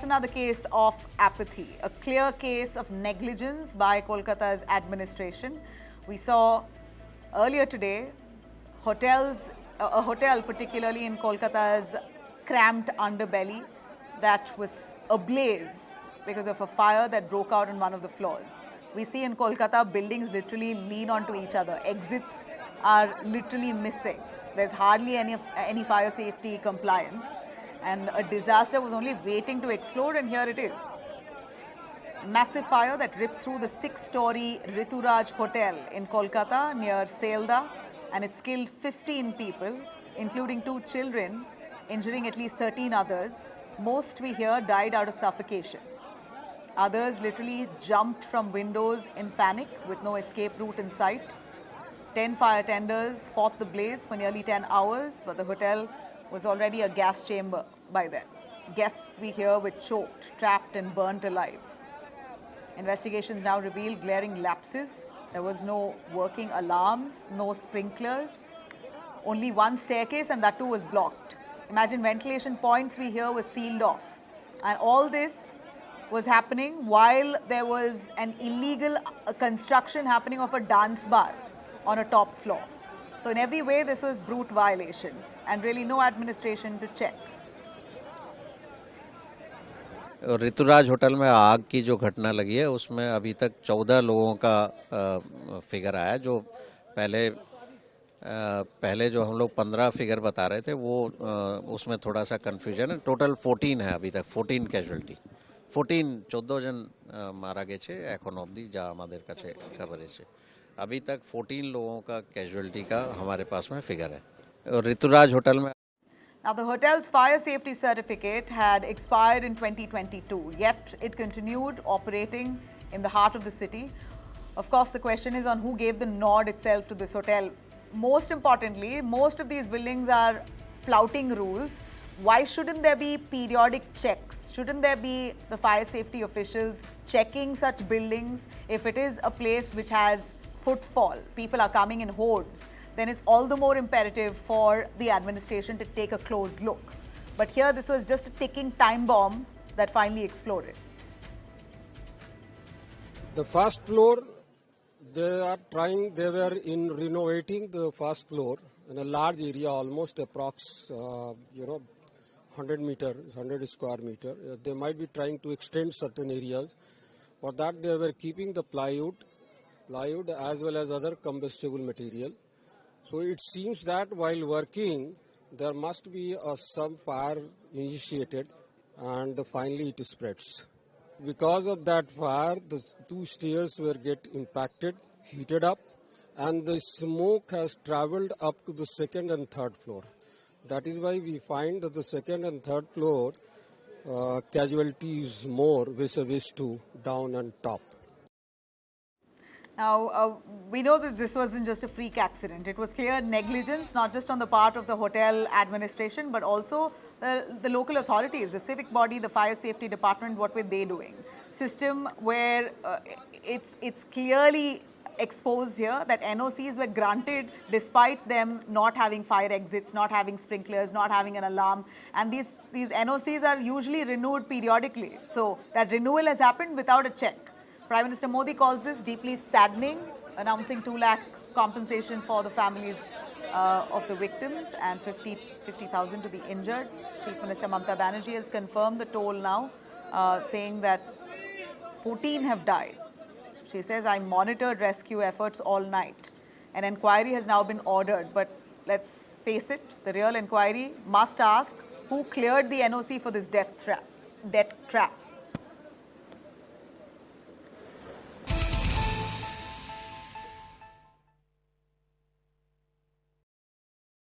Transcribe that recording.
another case of apathy, a clear case of negligence by Kolkata's administration. We saw earlier today a hotel particularly in Kolkata's cramped underbelly that was ablaze because of a fire that broke out on one of the floors. We see in Kolkata buildings literally lean onto each other. Exits are literally missing. There's hardly any fire safety compliance. And a disaster was only waiting to explode, and here it is. Massive fire that ripped through the 6-story Rituraj Hotel in Kolkata near Sealdah, and it's killed 15 people, including 2 children, injuring at least 13 others. Most we hear died out of suffocation. Others literally jumped from windows in panic with no escape route in sight. 10 fire tenders fought the blaze for nearly 10 hours, but the hotel was already a gas chamber by then. Guests we hear were choked, trapped and burnt alive. Investigations now reveal glaring lapses. There was no working alarms, no sprinklers, only one staircase, and that too was blocked. Imagine ventilation points we hear were sealed off. And all this was happening while there was an illegal construction happening of a dance bar on a top floor. So in every way, this was brute violation and really no administration to check. Rituraj hotel में आग की जो घटना लगी है उसमें अभी तक 14 लोगों का फिगर आया। जो पहले जो हम लोग 15 फिगर बता रहे थे वो उसमें थोड़ा सा कन्फ्यूजन है। टोटल 14 है अभी तक, 14 कैजुअलिटी, 14 जन मारा গেছে এখন অবধি যা আমাদের কাছে খবর আছে। अभी तक 14 लोगों का कैजुअलिटी का हमारे पास में फिगर है। ऋतुराज होटल में Now, the hotel's fire safety certificate had expired in 2022, yet it continued operating in the heart of the city. Of course, the question is on who gave the nod itself to this hotel. Most importantly, most of these buildings are flouting rules. Why shouldn't there be periodic checks? Shouldn't there be the fire safety officials checking such buildings? If it is a place which has footfall, people are coming in hordes, then it's all the more imperative for the administration to take a close look. But here, this was just a ticking time bomb that finally exploded. The first floor, they were renovating the first floor in a large area, almost approx, 100 square meter. They might be trying to extend certain areas. For that, they were keeping the plywood as well as other combustible material. So it seems that while working, there must be some fire initiated, and finally it spreads. Because of that fire, the 2 stairs were impacted, heated up, and the smoke has traveled up to the 2nd and 3rd floor. That is why we find that the 2nd and 3rd floor casualties more vis-a-vis to down and top. Now, we know that this wasn't just a freak accident. It was clear negligence, not just on the part of the hotel administration, but also the local authorities, the civic body, the fire safety department. What were they doing? System where it's clearly exposed here that NOCs were granted despite them not having fire exits, not having sprinklers, not having an alarm. And these NOCs are usually renewed periodically. So that renewal has happened without a check. Prime Minister Modi calls this deeply saddening, announcing 2 lakh compensation for the families of the victims and 50,000 to the injured. Chief Minister Mamata Banerjee has confirmed the toll now, saying that 14 have died. She says, I monitored rescue efforts all night. An inquiry has now been ordered, but let's face it, the real inquiry must ask who cleared the NOC for this death trap.